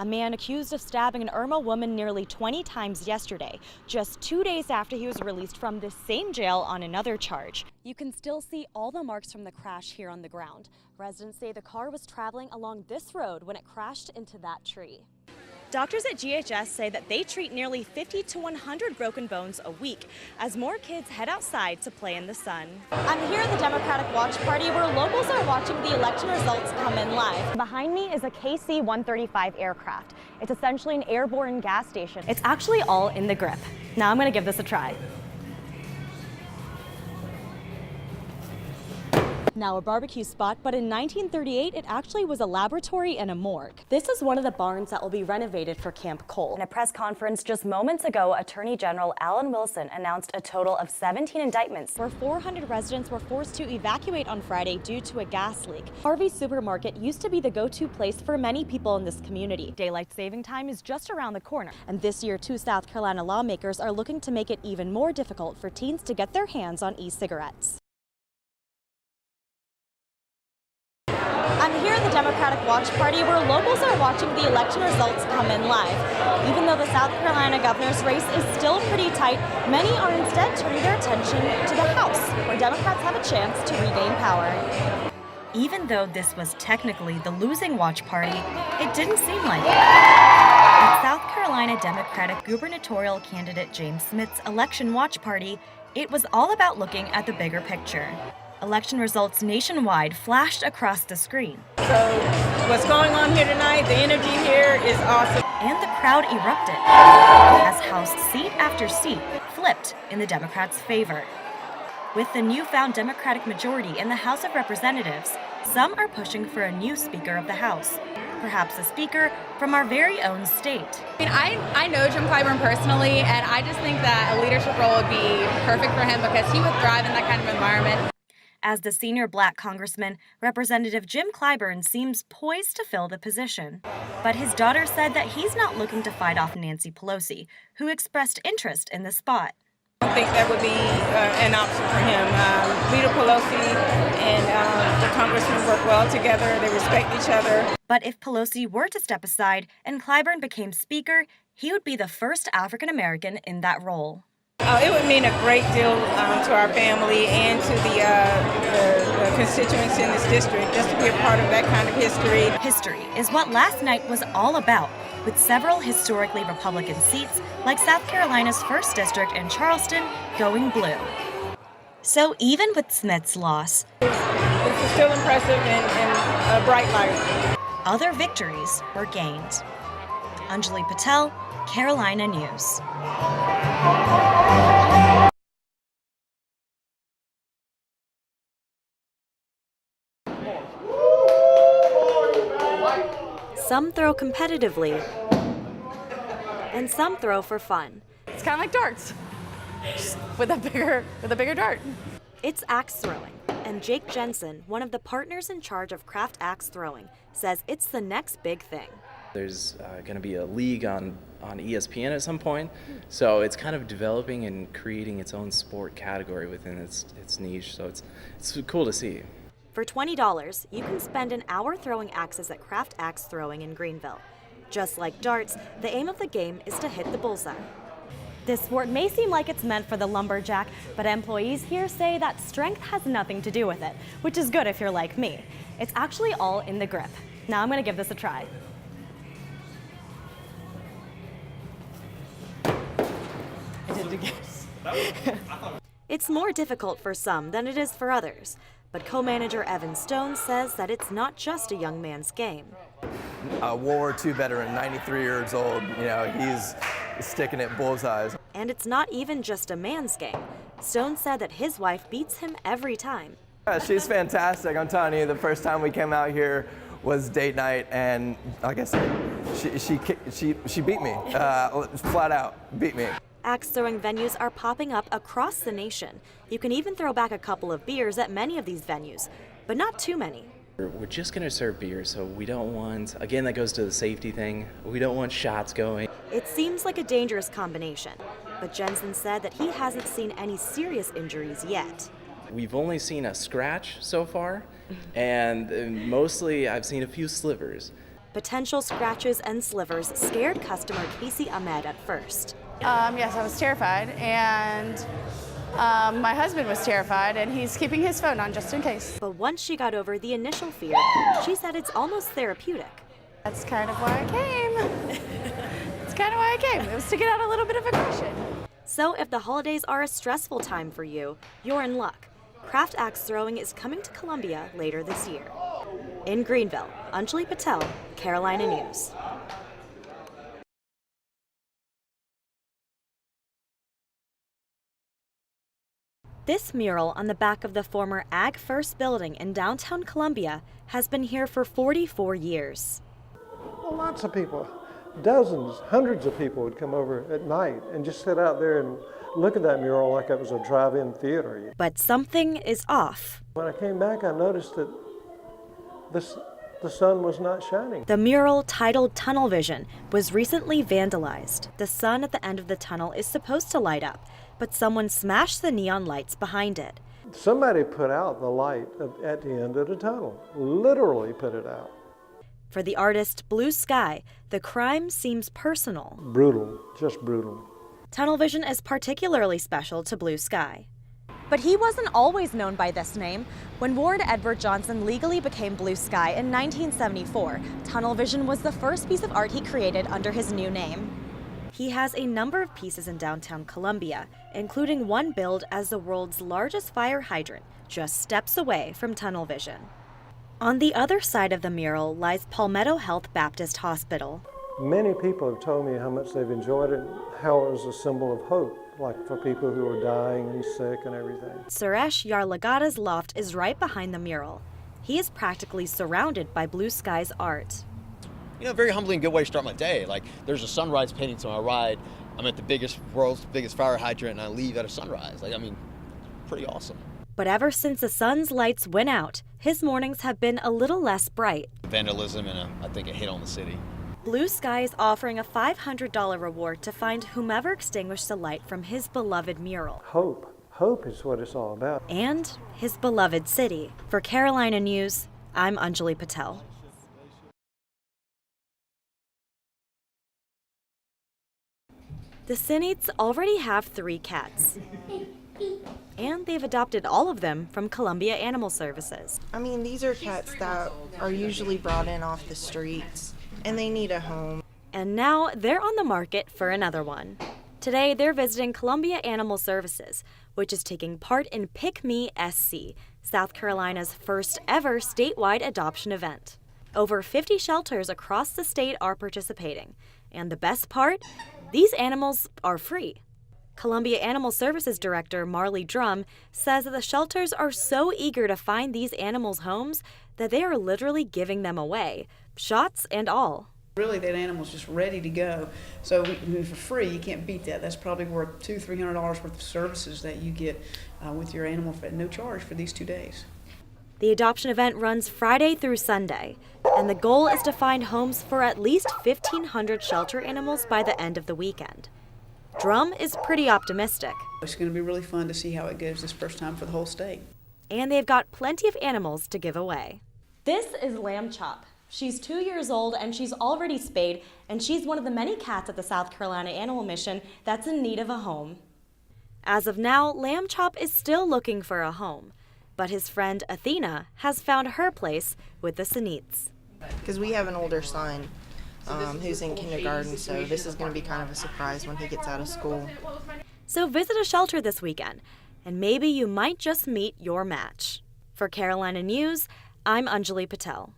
A man accused of stabbing an Irma woman nearly 20 times yesterday, just 2 days after he was released from this same jail on another charge. You can still see all the marks from the crash here on the ground. Residents say the car was traveling along this road when it crashed into that tree. Doctors at GHS say that they treat nearly 50 to 100 broken bones a week as more kids head outside to play in the sun. I'm here at the Democratic Watch Party where locals are watching the election results come in live. Behind me is a KC-135 aircraft. It's essentially an airborne gas station. It's actually all in the grip. Now I'm going to give this a try. Now a barbecue spot, but in 1938 it actually was a laboratory and a morgue. This is one of the barns that will be renovated for Camp Cole. In a press conference just moments ago, Attorney General Alan Wilson announced a total of 17 indictments where 400 residents were forced to evacuate on Friday due to a gas leak. Harvey's Supermarket used to be the go-to place for many people in this community. Daylight saving time is just around the corner, and this year 2 South Carolina lawmakers are looking to make it even more difficult for teens to get their hands on e-cigarettes. I'm here at the Democratic Watch Party where locals are watching the election results come in live. Even though the South Carolina governor's race is still pretty tight, many are instead turning their attention to the House, where Democrats have a chance to regain power. Even though this was technically the losing watch party, it didn't seem like it. At South Carolina Democratic gubernatorial candidate James Smith's election watch party, it was all about looking at the bigger picture. Election results nationwide flashed across the screen. So what's going on here tonight, the energy here is awesome. And the crowd erupted as House seat after seat flipped in the Democrats' favor. With the newfound Democratic majority in the House of Representatives, some are pushing for a new Speaker of the House, perhaps a speaker from our very own state. I know Jim Clyburn personally, and I just think that a leadership role would be perfect for him because he would thrive in that kind of environment. As the senior black congressman, Representative Jim Clyburn seems poised to fill the position. But his daughter said that he's not looking to fight off Nancy Pelosi, who expressed interest in the spot. I think that would be an option for him. Leader Pelosi and the congressman work well together. They respect each other. But if Pelosi were to step aside and Clyburn became Speaker, he would be the first African American in that role. It would mean a great deal to our family and to the constituents in this district, just to be a part of that kind of history. History is what last night was all about, with several historically Republican seats, like South Carolina's 1st District in Charleston, going blue. So even with Smith's loss, this is still impressive and a bright light. Other victories were gained. Anjali Patel, Carolina News. Some throw competitively, and some throw for fun. It's kind of like darts, just with a bigger dart. It's axe throwing, and Jake Jensen, one of the partners in charge of craft axe throwing, says it's the next big thing. There's going to be a league on ESPN at some point, so it's kind of developing and creating its own sport category within its niche, so it's cool to see. For $20, you can spend an hour throwing axes at Craft Axe Throwing in Greenville. Just like darts, the aim of the game is to hit the bullseye. This sport may seem like it's meant for the lumberjack, but employees here say that strength has nothing to do with it, which is good if you're like me. It's actually all in the grip. Now I'm going to give this a try. I did it again. It's more difficult for some than it is for others, but co-manager Evan Stone says that it's not just a young man's game. A World War II veteran, 93 years old, he's sticking at bullseyes. And it's not even just a man's game. Stone said that his wife beats him every time. She's fantastic. I'm telling you, the first time we came out here was date night, and like I said, she beat me, flat out beat me. Axe throwing venues are popping up across the nation. You can even throw back a couple of beers at many of these venues, but not too many. We're just going to serve beer, so we don't want, again, that goes to the safety thing, we don't want shots going. It seems like a dangerous combination, but Jensen said that he hasn't seen any serious injuries yet. We've only seen a scratch so far, and mostly I've seen a few slivers. Potential scratches and slivers scared customer Casey Ahmed at first. Yes, I was terrified, and my husband was terrified, and he's keeping his phone on just in case. But once she got over the initial fear, she said it's almost therapeutic. That's kind of why I came. It's kind of why I came. It was to get out a little bit of aggression. So if the holidays are a stressful time for you, you're in luck. Craft axe throwing is coming to Columbia later this year. In Greenville, Anjali Patel, Carolina News. This mural on the back of the former Ag First building in downtown Columbia has been here for 44 years. Well, lots of people, dozens, hundreds of people would come over at night and just sit out there and look at that mural like it was a drive-in theater. But something is off. When I came back, I noticed that the sun was not shining. The mural, titled Tunnel Vision, was recently vandalized. The sun at the end of the tunnel is supposed to light up, but someone smashed the neon lights behind it. Somebody put out the light at the end of the tunnel, literally put it out. For the artist Blue Sky, the crime seems personal. Brutal, just brutal. Tunnel Vision is particularly special to Blue Sky. But he wasn't always known by this name. When Ward Edward Johnson legally became Blue Sky in 1974, Tunnel Vision was the first piece of art he created under his new name. He has a number of pieces in downtown Columbia, including one billed as the world's largest fire hydrant, just steps away from Tunnel Vision. On the other side of the mural lies Palmetto Health Baptist Hospital. Many people have told me how much they've enjoyed it, how it was a symbol of hope, like for people who are dying and sick and everything. Suresh Yarlagada's loft is right behind the mural. He is practically surrounded by Blue Sky's art. You know, very humbling, good way to start my day. Like, there's a sunrise painting to my ride. I'm at the world's biggest fire hydrant, and I leave at a sunrise. Like, I mean, pretty awesome. But ever since the sun's lights went out, his mornings have been a little less bright. Vandalism and I think a hit on the city. Blue Sky is offering a $500 reward to find whomever extinguished the light from his beloved mural. Hope. Hope is what it's all about. And his beloved city. For Carolina News, I'm Anjali Patel. The Sinneats already have 3 cats. And they've adopted all of them from Columbia Animal Services. I mean, these are cats that are usually brought in off the streets, and they need a home. And now they're on the market for another one. Today, they're visiting Columbia Animal Services, which is taking part in Pick Me SC, South Carolina's first ever statewide adoption event. Over 50 shelters across the state are participating. And the best part? These animals are free. Columbia Animal Services Director Marley Drum says that the shelters are so eager to find these animals homes that they are literally giving them away, shots and all. Really, that animal's just ready to go. So for free, you can't beat that. That's probably worth $200–300 worth of services that you get with your animal at no charge for these 2 days. The adoption event runs Friday through Sunday, and the goal is to find homes for at least 1,500 shelter animals by the end of the weekend. Drum is pretty optimistic. It's going to be really fun to see how it goes this first time for the whole state. And they've got plenty of animals to give away. This is Lamb Chop. She's 2 years old and she's already spayed, and she's one of the many cats at the South Carolina Animal Mission that's in need of a home. As of now, Lamb Chop is still looking for a home, but his friend Athena has found her place with the Sinneats. Because we have an older son who's in kindergarten, so this is going to be kind of a surprise when he gets out of school. So visit a shelter this weekend, and maybe you might just meet your match. For Carolina News, I'm Anjali Patel.